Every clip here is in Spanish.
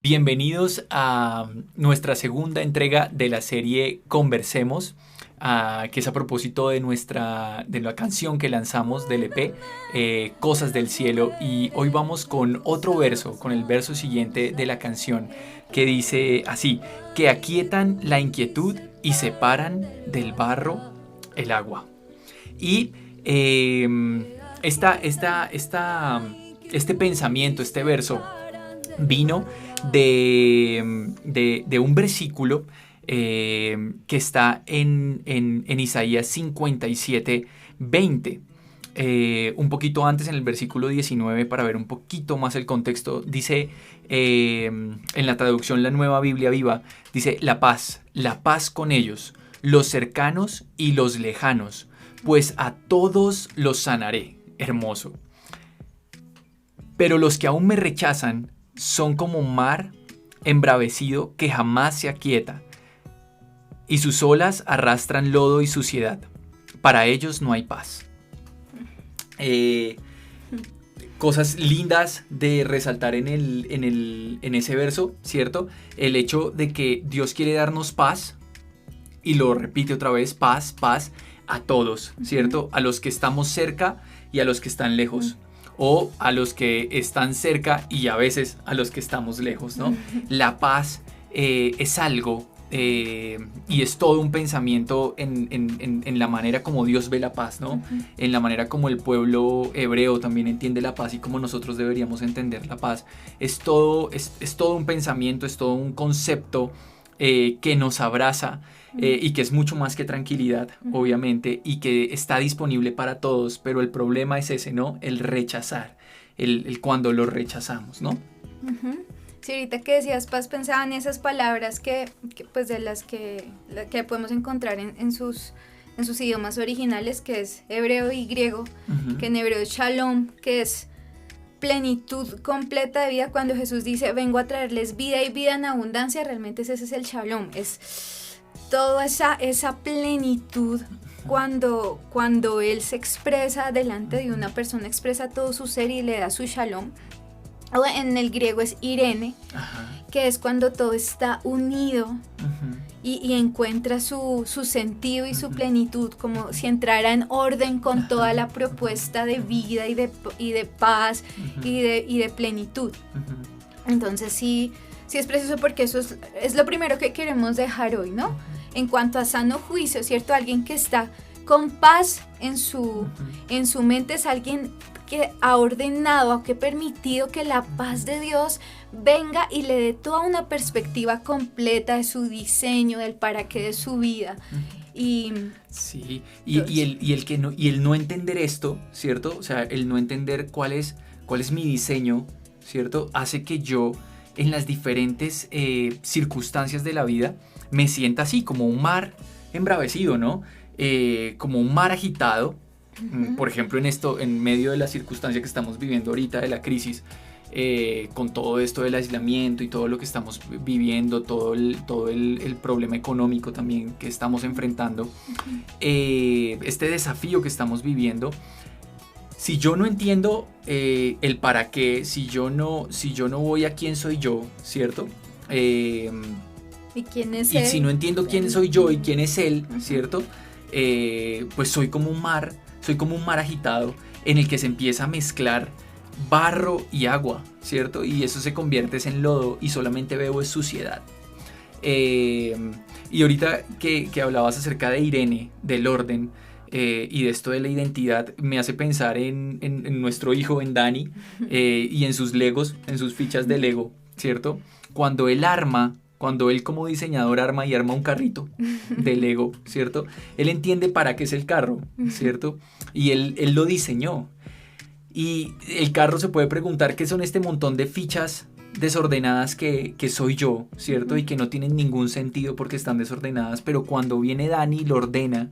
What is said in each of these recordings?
Bienvenidos a nuestra segunda entrega de la serie Conversemos, que es a propósito de la canción que lanzamos del EP, Cosas del Cielo. Y hoy vamos con otro verso, con el verso siguiente de la canción, que dice así: que aquietan la inquietud y separan del barro el agua. Y este pensamiento, este verso, vino de un versículo que está en Isaías 57, 20. Un poquito antes, en el versículo 19, para ver un poquito más el contexto, dice, en la traducción La Nueva Biblia Viva, dice: la paz con ellos, los cercanos y los lejanos, pues a todos los sanaré. Hermoso. Pero los que aún me rechazan son como un mar embravecido que jamás se aquieta, y sus olas arrastran lodo y suciedad. Para ellos no hay paz. Cosas lindas de resaltar en ese verso, ¿cierto? El hecho de que Dios quiere darnos paz, y lo repite otra vez: paz a todos, ¿cierto? A los que estamos cerca y a los que están lejos. O a los que están cerca y a veces a los que estamos lejos, ¿no? La paz es algo y es todo un pensamiento en la manera como Dios ve la paz, ¿no? En la manera como el pueblo hebreo también entiende la paz y como nosotros deberíamos entender la paz. Es todo un pensamiento, es todo un concepto que nos abraza. Y que es mucho más que tranquilidad, obviamente, y que está disponible para todos, pero el problema es ese, ¿no? El rechazar, el cuando lo rechazamos, ¿no? Sí, ahorita que decías paz, pensaba en esas palabras que pues de las que podemos encontrar en sus idiomas originales, que es hebreo y griego, que en hebreo es shalom, que es plenitud completa de vida. Cuando Jesús dice: vengo a traerles vida y vida en abundancia, realmente ese es el shalom, es toda esa plenitud. Cuando Él se expresa delante de una persona, expresa todo su ser y le da su shalom. O en el griego es irene, que es cuando todo está unido y encuentra su sentido y su plenitud, como si entrara en orden con toda la propuesta de vida y de paz y de plenitud. Entonces sí es preciso, porque eso es lo primero que queremos dejar hoy, ¿no? En cuanto a sano juicio, ¿cierto? Alguien que está con paz en su mente es alguien que ha ordenado, que ha permitido que la paz de Dios venga y le dé toda una perspectiva completa de su diseño, del para qué de su vida. Sí, y el no entender esto, ¿cierto? O sea, el no entender cuál es mi diseño, ¿cierto? Hace que yo, en las diferentes circunstancias de la vida, me sienta así, como un mar embravecido, ¿no? Como un mar agitado. Por ejemplo, en medio de la circunstancia que estamos viviendo ahorita, de la crisis, con todo esto del aislamiento y todo lo que estamos viviendo, todo el problema económico también que estamos enfrentando, este desafío que estamos viviendo. Si yo no entiendo el para qué, si yo no voy a quién soy yo, ¿cierto? ¿Y quién es y él? Si no entiendo quién soy yo y quién es él, ¿cierto? Pues soy como un mar agitado en el que se empieza a mezclar barro y agua, ¿cierto? Y eso se convierte en lodo y solamente veo es suciedad. Y ahorita que hablabas acerca de Irene, del orden, y de esto de la identidad, me hace pensar en nuestro hijo, en Dani, y en sus legos, en sus fichas de Lego, ¿cierto? Cuando él como diseñador arma un carrito de Lego, ¿cierto? Él entiende para qué es el carro, ¿cierto? Y él lo diseñó. Y el carro se puede preguntar qué son este montón de fichas desordenadas que soy yo, ¿cierto? Y que no tienen ningún sentido porque están desordenadas, pero cuando viene Dani lo ordena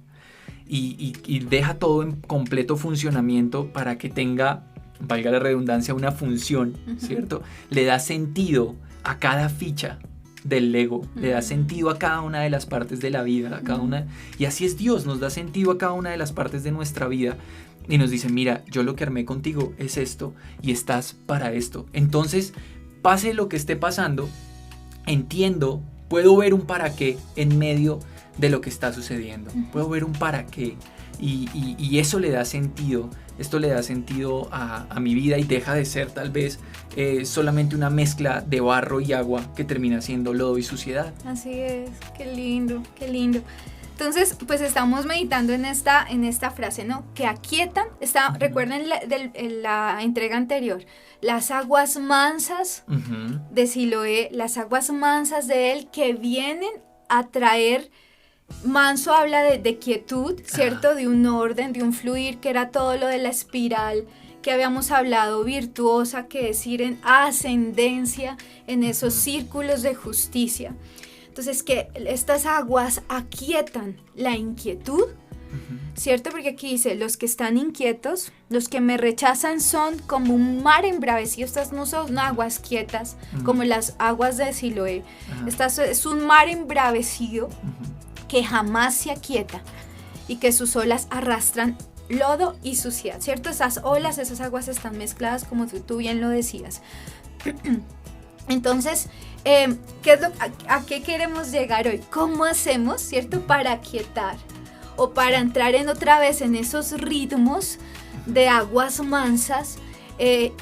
y deja todo en completo funcionamiento para que tenga, valga la redundancia, una función, ¿cierto? Le da sentido a cada ficha del Lego, le da sentido a cada una de las partes de la vida, a cada una, y así es Dios, nos da sentido a cada una de las partes de nuestra vida y nos dice: mira, yo lo que armé contigo es esto y estás para esto. Entonces pase lo que esté pasando, entiendo, puedo ver un para qué en medio de lo que está sucediendo. Puedo ver un para qué y eso le da sentido. Esto le da sentido a mi vida y deja de ser tal vez solamente una mezcla de barro y agua que termina siendo lodo y suciedad. Así es, qué lindo, qué lindo. Entonces, pues estamos meditando en esta frase, ¿no? Que aquietan, recuerden la entrega anterior, las aguas mansas de Siloé, las aguas mansas de él que vienen a traer. Manso habla de quietud, ¿cierto? De un orden, de un fluir, que era todo lo de la espiral que habíamos hablado, virtuosa, que es ir en ascendencia en esos círculos de justicia. Entonces, que estas aguas aquietan la inquietud, ¿cierto? Porque aquí dice, los que están inquietos, los que me rechazan son como un mar embravecido. Estas no son aguas quietas, como las aguas de Siloé. Estas es un mar embravecido que jamás se aquieta y que sus olas arrastran lodo y suciedad, ¿cierto? Esas olas, esas aguas están mezcladas, como tú bien lo decías. Entonces, ¿a qué queremos llegar hoy? ¿Cómo hacemos, cierto, para aquietar o para entrar otra vez en esos ritmos de aguas mansas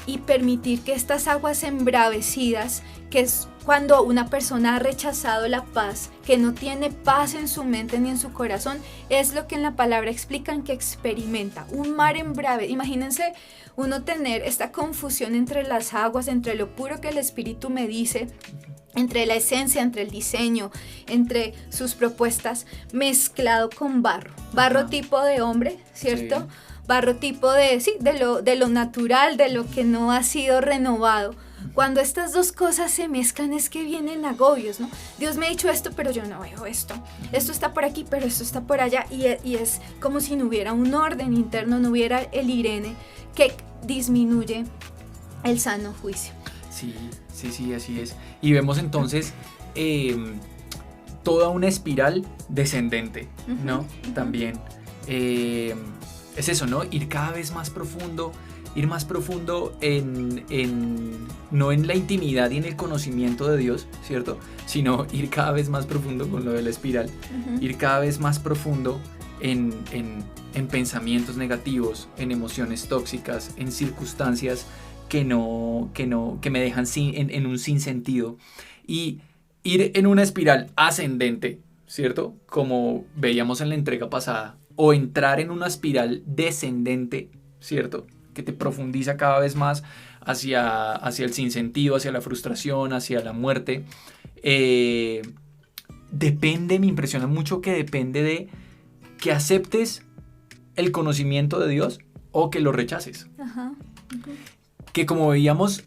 y permitir que estas aguas embravecidas, que es cuando una persona ha rechazado la paz, que no tiene paz en su mente ni en su corazón, es lo que en la palabra explican que experimenta, un mar embravecido. Imagínense uno tener esta confusión entre las aguas, entre lo puro que el Espíritu me dice, entre la esencia, entre el diseño, entre sus propuestas, mezclado con barro tipo de hombre, ¿cierto? Sí. Barro tipo de lo natural, de lo que no ha sido renovado. Cuando estas dos cosas se mezclan es que vienen agobios, ¿no? Dios me ha dicho esto, pero yo no veo esto. Esto está por aquí, pero esto está por allá. Y es como si no hubiera un orden interno, no hubiera el Irene que disminuye el sano juicio. Sí, así es. Y vemos entonces toda una espiral descendente, ¿no? También. Es eso, ¿no? Ir cada vez más profundo. Ir más profundo no en la intimidad y en el conocimiento de Dios, ¿cierto? Sino ir cada vez más profundo con lo de la espiral. Ir cada vez más profundo en pensamientos negativos, en emociones tóxicas, en circunstancias que me dejan en un sinsentido. Y ir en una espiral ascendente, ¿cierto? Como veíamos en la entrega pasada. O entrar en una espiral descendente, ¿cierto? Que te profundiza cada vez más hacia el sinsentido, hacia la frustración, hacia la muerte. Me impresiona mucho que depende de que aceptes el conocimiento de Dios o que lo rechaces. Que como veíamos,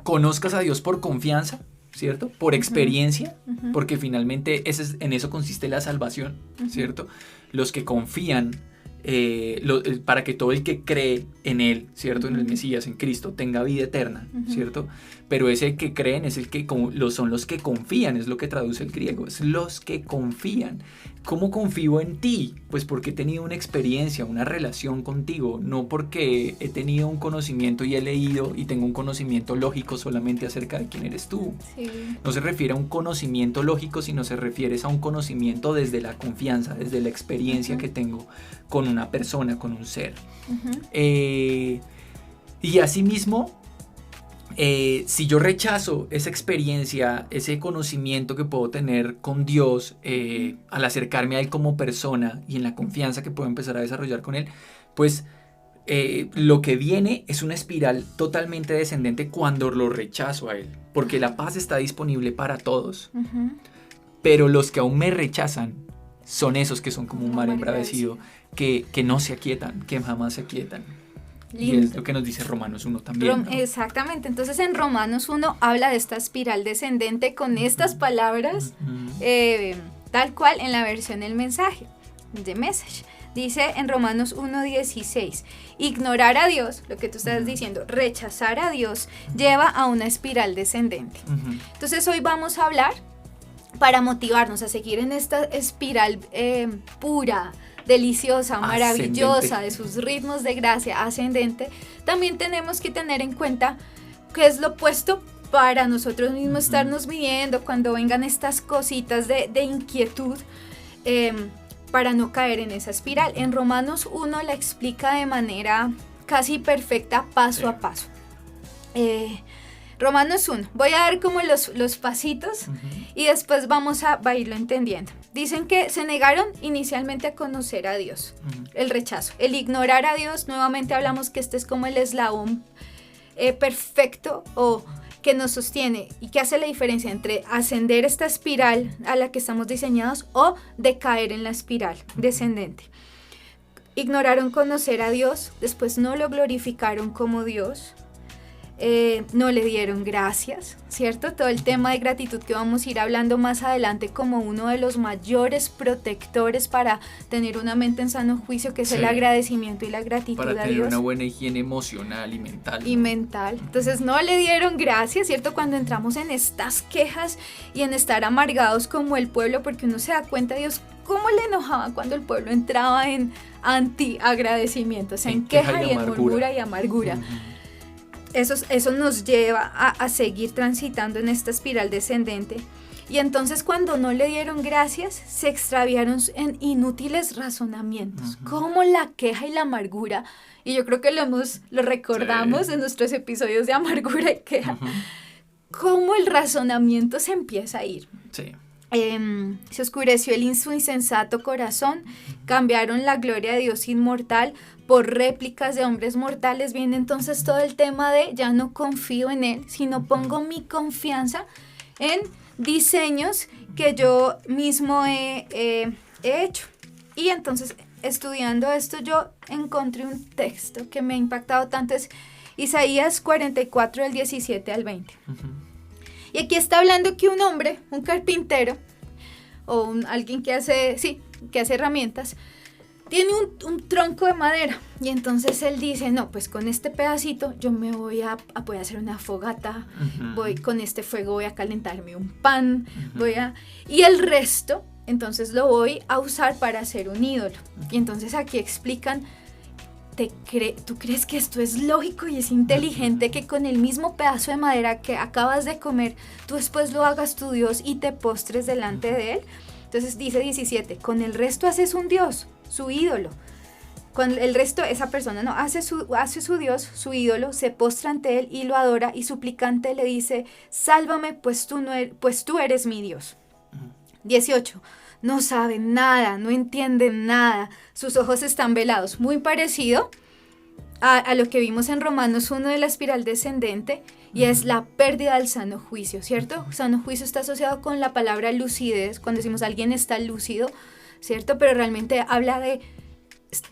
conozcas a Dios por confianza, ¿cierto? Por experiencia, porque finalmente en eso consiste la salvación, ¿cierto? Los que confían, para que todo el que cree en Él, ¿cierto? En el Mesías, en Cristo, tenga vida eterna, ¿cierto? Pero ese que creen es el que son los que confían, es lo que traduce el griego, es los que confían. ¿Cómo confío en ti? Pues porque he tenido una experiencia, una relación contigo, no porque he tenido un conocimiento y he leído y tengo un conocimiento lógico solamente acerca de quién eres tú. Sí. No se refiere a un conocimiento lógico, sino se refiere a un conocimiento desde la confianza, desde la experiencia que tengo con una persona, con un ser. Y asimismo, si yo rechazo esa experiencia, ese conocimiento que puedo tener con Dios al acercarme a Él como persona y en la confianza que puedo empezar a desarrollar con Él, pues lo que viene es una espiral totalmente descendente cuando lo rechazo a Él, porque la paz está disponible para todos, pero los que aún me rechazan son esos que son como un mar embravecido, que no se aquietan, que jamás se aquietan. Lindo. Y es lo que nos dice Romanos 1 también, ¿no? Exactamente, entonces en Romanos 1 habla de esta espiral descendente con estas palabras, tal cual en la versión El Mensaje, The Message. Dice en Romanos 1:16, ignorar a Dios, lo que tú estás diciendo, rechazar a Dios, lleva a una espiral descendente. Entonces hoy vamos a hablar, para motivarnos a seguir en esta espiral pura, deliciosa, maravillosa, de sus ritmos de gracia ascendente, también tenemos que tener en cuenta qué es lo opuesto para nosotros mismos estarnos midiendo cuando vengan estas cositas de inquietud, para no caer en esa espiral. En Romanos 1 la explica de manera casi perfecta, paso a paso. Romanos 1, voy a dar como los pasitos y después vamos a irlo entendiendo. Dicen que se negaron inicialmente a conocer a Dios, el rechazo, el ignorar a Dios. Nuevamente hablamos que este es como el eslabón perfecto o que nos sostiene y que hace la diferencia entre ascender esta espiral a la que estamos diseñados o de caer en la espiral descendente. Ignoraron conocer a Dios, después no lo glorificaron como Dios, no le dieron gracias, ¿cierto? Todo el tema de gratitud que vamos a ir hablando más adelante como uno de los mayores protectores para tener una mente en sano juicio, que es el agradecimiento y la gratitud a Dios. Para tener una buena higiene emocional y mental. Y mental. Entonces no le dieron gracias, ¿cierto? Cuando entramos en estas quejas y en estar amargados como el pueblo, porque uno se da cuenta, Dios, cómo le enojaba cuando el pueblo entraba en anti-agradecimiento, o sea, en queja y en murmura y amargura. Eso nos lleva a seguir transitando en esta espiral descendente. Y entonces cuando no le dieron gracias, se extraviaron en inútiles razonamientos, como la queja y la amargura. Y yo creo que lo recordamos en nuestros episodios de amargura y queja. Cómo el razonamiento se empieza a ir. Sí. Se oscureció su insensato corazón, cambiaron la gloria de Dios inmortal por réplicas de hombres mortales. Viene entonces todo el tema de ya no confío en Él, sino pongo mi confianza en diseños que yo mismo he hecho. Y entonces, estudiando esto, yo encontré un texto que me ha impactado tanto, es Isaías 44, del 17 al 20. Y aquí está hablando que un hombre, un carpintero, o alguien que hace herramientas, tiene un tronco de madera. Y entonces él dice, no, pues con este pedacito yo me voy a poder hacer una fogata, con este fuego voy a calentarme un pan, y el resto, entonces lo voy a usar para hacer un ídolo. Y entonces aquí explican, ¿tú crees que esto es lógico y es inteligente que con el mismo pedazo de madera que acabas de comer, tú después lo hagas tu Dios y te postres delante de Él? Entonces dice 17, con el resto haces un Dios, su ídolo. Con el resto, esa persona no hace su Dios, su ídolo, se postra ante Él y lo adora, y suplicante le dice, sálvame, pues tú eres mi Dios. 18, no saben nada, no entienden nada, sus ojos están velados. Muy parecido a lo que vimos en Romanos 1 de la espiral descendente, y es la pérdida del sano juicio, ¿cierto? Sano juicio está asociado con la palabra lucidez, cuando decimos alguien está lúcido, ¿cierto? Pero realmente habla de,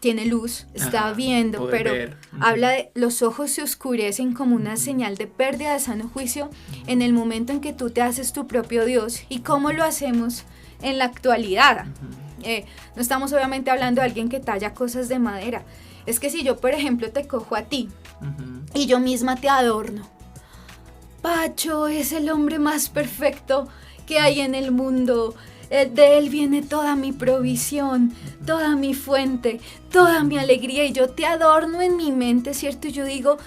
tiene luz, está viendo, pero habla de los ojos se oscurecen como una señal de pérdida de sano juicio en el momento en que tú te haces tu propio Dios. ¿Y cómo lo hacemos en la actualidad? No estamos obviamente hablando de alguien que talla cosas de madera. Es que si yo, por ejemplo, te cojo a ti y yo misma te adorno, Pacho es el hombre más perfecto que hay en el mundo, de él viene toda mi provisión, toda mi fuente, toda mi alegría, y yo te adorno en mi mente, ¿cierto? Y yo digo,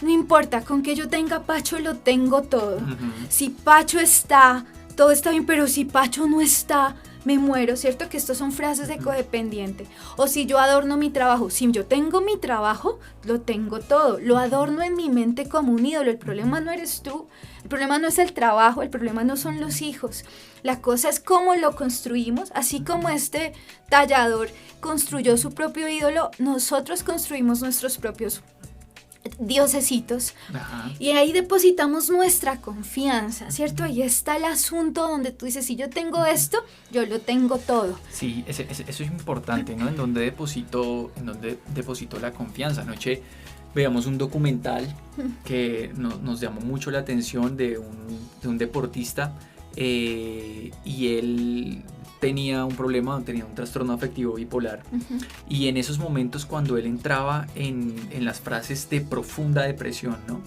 no importa, con que yo tenga Pacho lo tengo todo. Si Pacho está, todo está bien, pero si Pacho no está, me muero, ¿cierto? Que estas son frases de codependiente. O si yo adorno mi trabajo, si yo tengo mi trabajo, lo tengo todo, lo adorno en mi mente como un ídolo. El problema no eres tú, el problema no es el trabajo, el problema no son los hijos. La cosa es cómo lo construimos. Así como este tallador construyó su propio ídolo, nosotros construimos nuestros propios diosesitos. Y ahí depositamos nuestra confianza, ¿cierto? Ahí está el asunto donde tú dices, si yo tengo esto, yo lo tengo todo. Sí, eso es importante, ¿no? En donde deposito la confianza. Anoche veíamos un documental que nos llamó mucho la atención de un deportista, y él tenía un problema, tenía un trastorno afectivo bipolar, y en esos momentos cuando él entraba en las frases de profunda depresión, ¿no?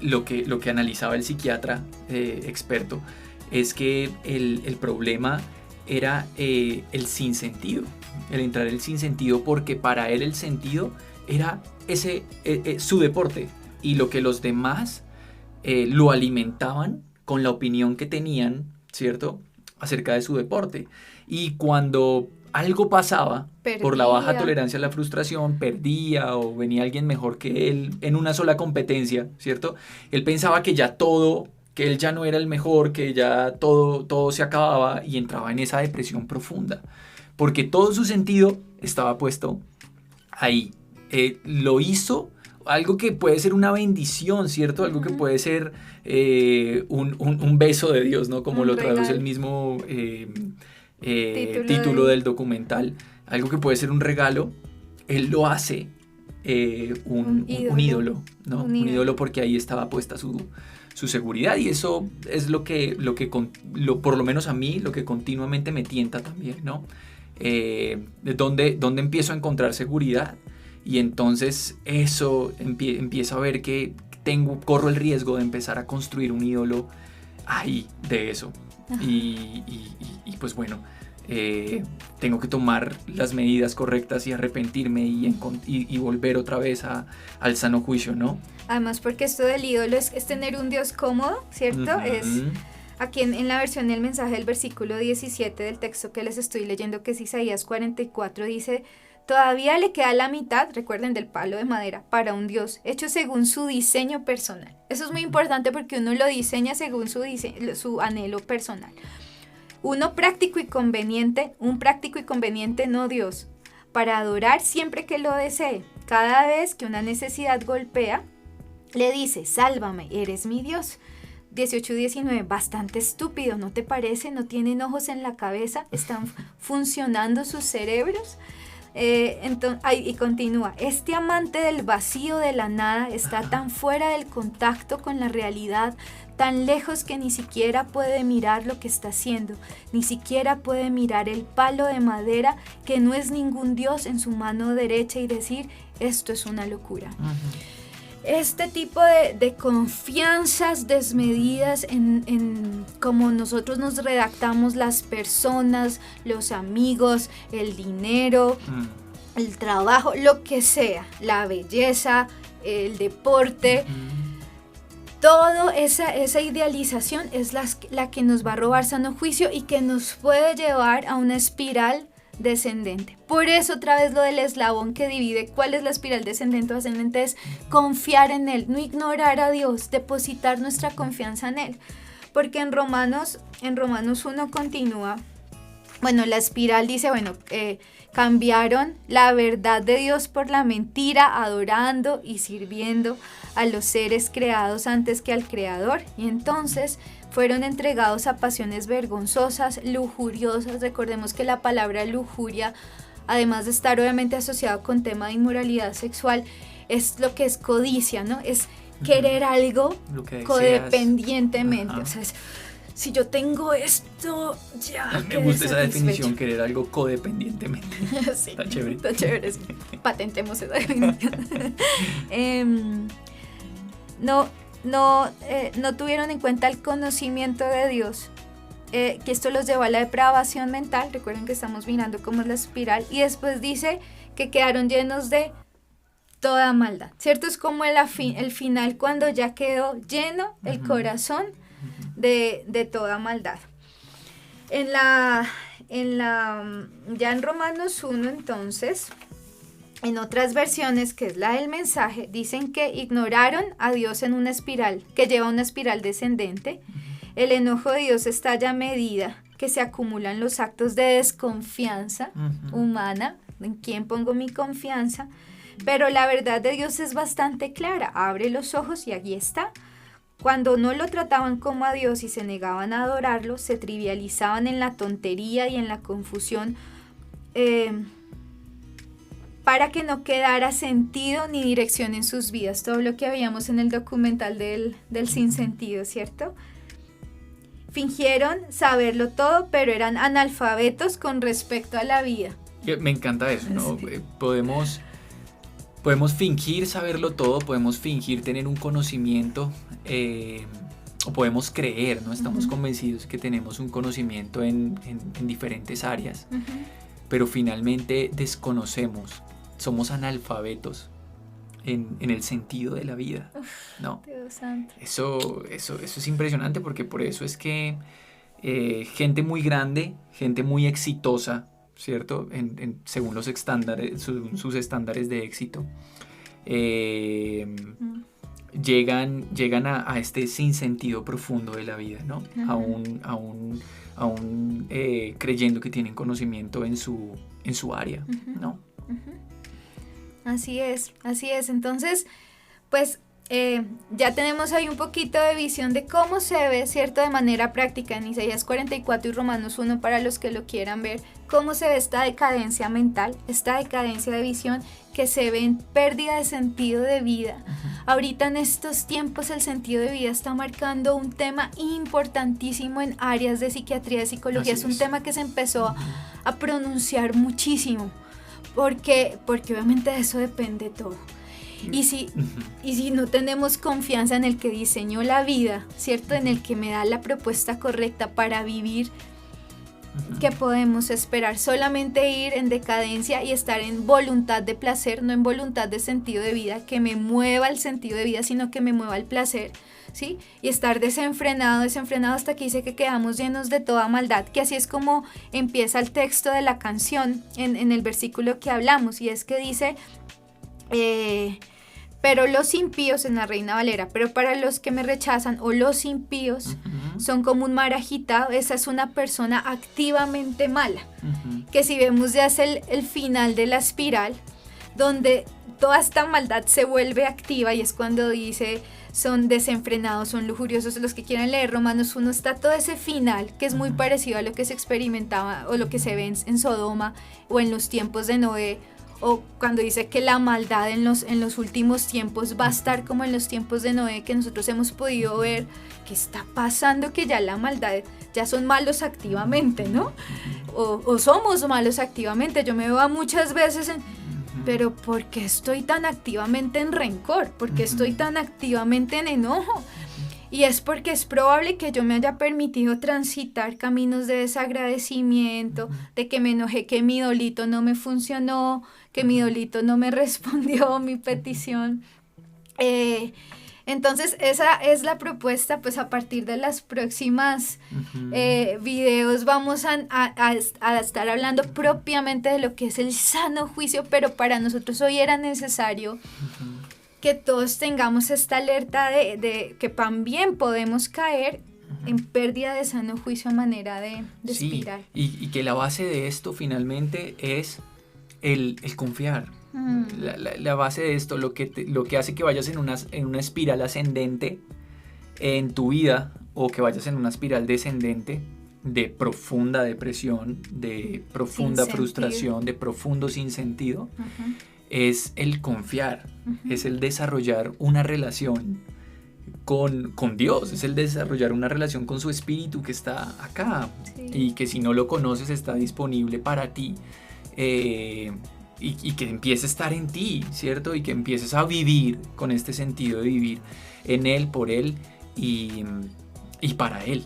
Lo que analizaba el psiquiatra experto es que el problema era el sinsentido, el entrar en el sinsentido, porque para él el sentido era su deporte, y lo que los demás lo alimentaban con la opinión que tenían, ¿cierto?, acerca de su deporte. Y cuando algo pasaba, por la baja tolerancia a la frustración, perdía o venía alguien mejor que él en una sola competencia, ¿cierto? Él pensaba que ya todo, que él ya no era el mejor, que ya todo se acababa y entraba en esa depresión profunda. Porque todo su sentido estaba puesto ahí. Lo hizo, algo que puede ser una bendición, ¿cierto? Algo que puede ser un beso de Dios, ¿no? Como lo traduce el mismo título del documental. Algo que puede ser un regalo, él lo hace un ídolo, ¿no? Un ídolo porque ahí estaba puesta su seguridad, y eso es lo que por lo menos a mí, lo que continuamente me tienta también, ¿no? De dónde empiezo a encontrar seguridad, y entonces eso empiezo a ver que corro el riesgo de empezar a construir un ídolo ahí de eso. Y pues bueno, tengo que tomar las medidas correctas y arrepentirme y volver otra vez al sano juicio, ¿no? Además, porque esto del ídolo es tener un Dios cómodo, ¿cierto? Es aquí en la versión del mensaje del versículo 17 del texto que les estoy leyendo, que es Isaías 44, dice: todavía le queda la mitad, recuerden, del palo de madera para un Dios hecho según su diseño personal. Eso es muy importante porque uno lo diseña según su anhelo personal. Un práctico y conveniente, no Dios, para adorar siempre que lo desee. Cada vez que una necesidad golpea, le dice: sálvame, eres mi Dios. 18-19, bastante estúpido, ¿no te parece? ¿No tienen ojos en la cabeza? ¿Están funcionando sus cerebros? Y continúa: este amante del vacío, de la nada, está tan fuera del contacto con la realidad, tan lejos que ni siquiera puede mirar lo que está haciendo, ni siquiera puede mirar el palo de madera que no es ningún Dios en su mano derecha y decir: esto es una locura. Este tipo de confianzas desmedidas en cómo nosotros nos redactamos las personas, los amigos, el dinero, el trabajo, lo que sea, la belleza, el deporte, toda esa idealización es la que nos va a robar sano juicio y que nos puede llevar a una espiral descendente. Por eso otra vez lo del eslabón que divide cuál es la espiral descendente o ascendente es confiar en Él, no ignorar a Dios, depositar nuestra confianza en Él. Porque en Romanos 1 continúa, bueno, la espiral dice, cambiaron la verdad de Dios por la mentira, adorando y sirviendo a los seres creados antes que al Creador, y entonces fueron entregados a pasiones vergonzosas, lujuriosas. Recordemos que la palabra lujuria, además de estar obviamente asociado con tema de inmoralidad sexual, es lo que es codicia, ¿no? Es querer algo codependientemente. O sea, si yo tengo esto, ya. Me gusta esa definición, querer algo codependientemente. Sí, está chévere. Está chévere, sí. Patentemos esa definición. No tuvieron en cuenta el conocimiento de Dios, que esto los llevó a la depravación mental. Recuerden que estamos mirando cómo es la espiral, y después dice que quedaron llenos de toda maldad, ¿cierto? Es como el final, cuando ya quedó lleno el corazón de toda maldad. Ya en Romanos 1, entonces, en otras versiones, que es la del mensaje, dicen que ignoraron a Dios en una espiral, que lleva una espiral descendente. El enojo de Dios estalla a medida que se acumulan los actos de desconfianza humana. ¿En quién pongo mi confianza? Pero la verdad de Dios es bastante clara. Abre los ojos y allí está. Cuando no lo trataban como a Dios y se negaban a adorarlo, se trivializaban en la tontería y en la confusión, para que no quedara sentido ni dirección en sus vidas. Todo lo que veíamos en el documental del sinsentido, ¿cierto? Fingieron saberlo todo, pero eran analfabetos con respecto a la vida. Me encanta eso, ¿no? Sí. Podemos fingir saberlo todo, podemos fingir tener un conocimiento, o podemos creer, ¿no? Estamos convencidos que tenemos un conocimiento en diferentes áreas, pero finalmente desconocemos, somos analfabetos en el sentido de la vida, ¿no? Dios santo. Eso es impresionante, porque por eso es que gente muy grande, gente muy exitosa, ¿cierto? Según los estándares, sus estándares de éxito, llegan a este sinsentido profundo de la vida, ¿no? Aún creyendo que tienen conocimiento en su área, ¿no? Así es. Entonces, pues ya tenemos ahí un poquito de visión de cómo se ve, ¿cierto? De manera práctica en Isaías 44 y Romanos 1, para los que lo quieran ver, cómo se ve esta decadencia mental, esta decadencia de visión que se ve en pérdida de sentido de vida. Ahorita en estos tiempos el sentido de vida está marcando un tema importantísimo en áreas de psiquiatría, de psicología. Es un tema que se empezó a pronunciar muchísimo, porque obviamente de eso depende todo. Y si no tenemos confianza en el que diseñó la vida, ¿cierto? En el que me da la propuesta correcta para vivir, ¿qué podemos esperar? Solamente ir en decadencia y estar en voluntad de placer, no en voluntad de sentido de vida, que me mueva el sentido de vida, sino que me mueva el placer, ¿sí? Y estar desenfrenado hasta que dice que quedamos llenos de toda maldad, que así es como empieza el texto de la canción en el versículo que hablamos, y es que dice... pero los impíos, en la Reina Valera, pero para los que me rechazan, o los impíos, son como un mar agitado. Esa es una persona activamente mala, que si vemos ya es el final de la espiral, donde toda esta maldad se vuelve activa, y es cuando dice, son desenfrenados, son lujuriosos. Los que quieran leer Romanos 1, está todo ese final, que es muy parecido a lo que se experimentaba, o lo que se ve en Sodoma, o en los tiempos de Noé, o cuando dice que la maldad en los últimos tiempos va a estar como en los tiempos de Noé, que nosotros hemos podido ver que está pasando, que ya la maldad, ya son malos activamente, ¿no? O somos malos activamente. Yo me veo muchas veces pero ¿por qué estoy tan activamente en rencor? ¿Por qué estoy tan activamente en enojo? Y es porque es probable que yo me haya permitido transitar caminos de desagradecimiento, de que me enojé, que mi idolito no me funcionó, que mi idolito no me respondió mi petición. Entonces esa es la propuesta. Pues a partir de las próximas videos vamos a estar hablando propiamente de lo que es el sano juicio, pero para nosotros hoy era necesario que todos tengamos esta alerta de que también podemos caer en pérdida de sano juicio a manera de espiral. Y que la base de esto finalmente es el confiar. La base de esto, lo que hace que vayas en una espiral ascendente en tu vida, o que vayas en una espiral descendente de profunda depresión, de profunda frustración, de profundo sinsentido, es el confiar, es el desarrollar una relación con Dios, es el desarrollar una relación con su espíritu que está acá, y que si no lo conoces está disponible para ti, y que empiece a estar en ti, ¿cierto? Y que empieces a vivir con este sentido de vivir en Él, por Él y para Él.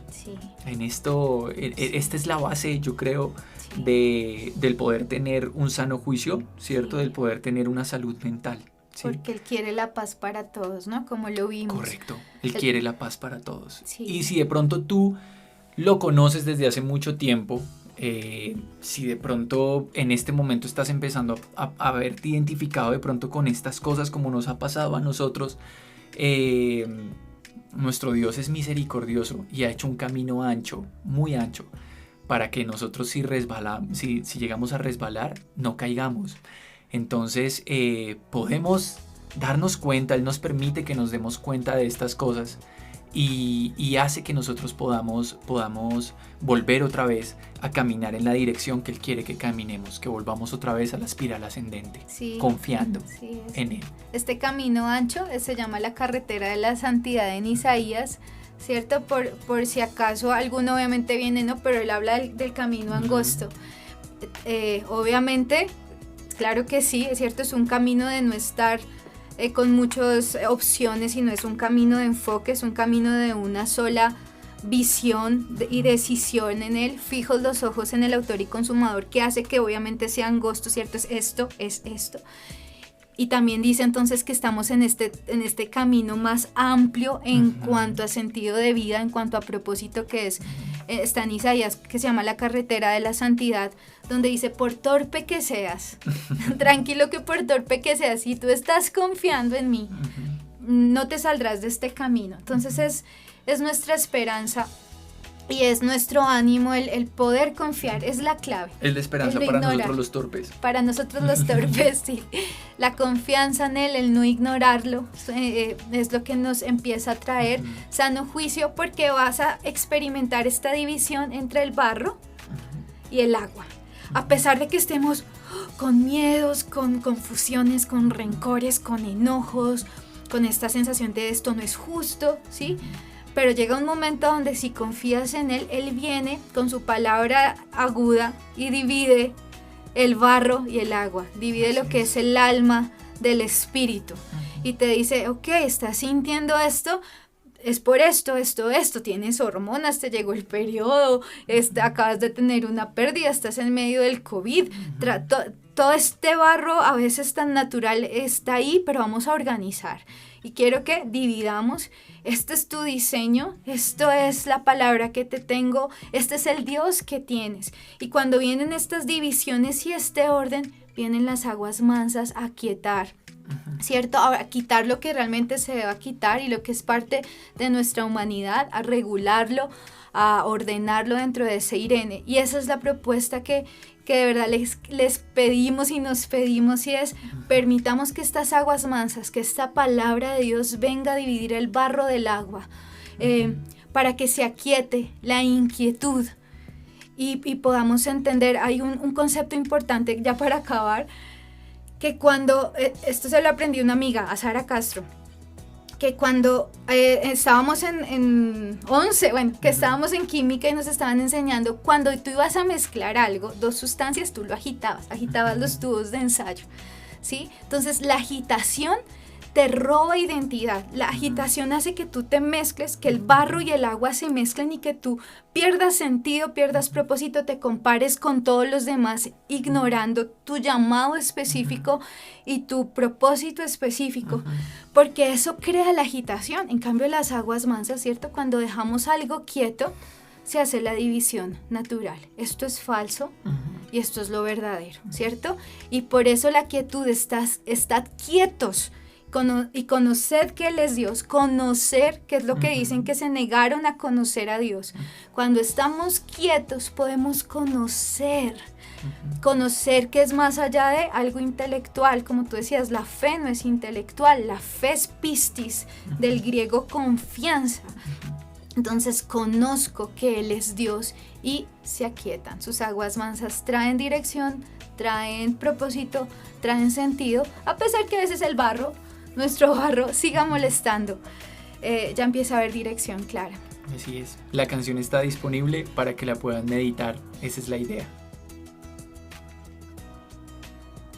En esto, esta es la base, yo creo, del poder tener un sano juicio, ¿cierto? Del poder tener una salud mental. ¿Sí? Porque Él quiere la paz para todos, ¿no? Como lo vimos. Correcto, Él quiere la paz para todos. Y si de pronto tú lo conoces desde hace mucho tiempo, si de pronto en este momento estás empezando a haberte identificado de pronto con estas cosas, como nos ha pasado a nosotros, nuestro Dios es misericordioso y ha hecho un camino ancho, muy ancho, para que nosotros si llegamos a resbalar, no caigamos. Entonces podemos darnos cuenta, Él nos permite que nos demos cuenta de estas cosas, y hace que nosotros podamos volver otra vez a caminar en la dirección que Él quiere que caminemos, que volvamos otra vez a la espiral ascendente, confiando en Él. Este camino ancho se llama la carretera de la santidad en Isaías, ¿cierto? Por si acaso alguno obviamente viene, ¿no? Pero él habla del camino angosto. Obviamente, claro que sí, es cierto, es un camino de no estar con muchas opciones, sino es un camino de enfoque, es un camino de una sola visión y decisión en Él, fijos los ojos en el autor y consumador, que hace que obviamente sea angosto, ¿cierto? Es esto. Y también dice entonces que estamos en este camino más amplio en cuanto a sentido de vida, en cuanto a propósito, que es, está en Isaías, que se llama la carretera de la santidad, donde dice, por torpe que seas, tranquilo que por torpe que seas, si tú estás confiando en mí, no te saldrás de este camino. Entonces es nuestra esperanza y es nuestro ánimo el poder confiar, es la clave. Es la esperanza para nosotros los torpes. Para nosotros los torpes, sí. La confianza en Él, el no ignorarlo, es lo que nos empieza a traer sano juicio, porque vas a experimentar esta división entre el barro y el agua. A pesar de que estemos con miedos, con confusiones, con rencores, con enojos, con esta sensación de esto no es justo, ¿sí? Pero llega un momento donde si confías en Él, Él viene con su palabra aguda y divide el barro y el agua, divide lo que es el alma del espíritu y te dice, ok, estás sintiendo esto, es por esto, tienes hormonas, te llegó el periodo, acabas de tener una pérdida, estás en medio del COVID, todo este barro a veces tan natural está ahí, pero vamos a organizar. Y quiero que dividamos, este es tu diseño, esto es la palabra que te tengo, este es el Dios que tienes. Y cuando vienen estas divisiones y este orden, vienen las aguas mansas a quietar, ¿cierto? A quitar lo que realmente se debe quitar y lo que es parte de nuestra humanidad, a regularlo, a ordenarlo dentro de ese Irene. Y esa es la propuesta que de verdad les pedimos y nos pedimos, y es, permitamos que estas aguas mansas, que esta palabra de Dios venga a dividir el barro del agua, para que se aquiete la inquietud y podamos entender. Hay un concepto importante ya para acabar, que cuando, esto se lo aprendí una amiga, a Sara Castro, que cuando estábamos en 11, que estábamos en química y nos estaban enseñando, cuando tú ibas a mezclar algo, dos sustancias, tú lo agitabas los tubos de ensayo, ¿sí? Entonces la agitación te roba identidad, la agitación hace que tú te mezcles, que el barro y el agua se mezclen y que tú pierdas sentido, pierdas propósito, te compares con todos los demás, ignorando tu llamado específico y tu propósito específico, porque eso crea la agitación. En cambio, las aguas mansas, ¿cierto? Cuando dejamos algo quieto, se hace la división natural. Esto es falso y esto es lo verdadero, ¿cierto? Y por eso la quietud, estad quietos, y conoced que Él es Dios, conocer, que es lo que dicen que se negaron a conocer a Dios. Cuando estamos quietos podemos conocer que es más allá de algo intelectual. Como tú decías, la fe no es intelectual, la fe es pistis, del griego confianza. Entonces conozco que Él es Dios y se aquietan. Sus aguas mansas traen dirección, traen propósito, traen sentido, a pesar que a veces nuestro barro siga molestando, ya empieza a haber dirección clara. Así es. La canción está disponible para que la puedan meditar. Esa es la idea.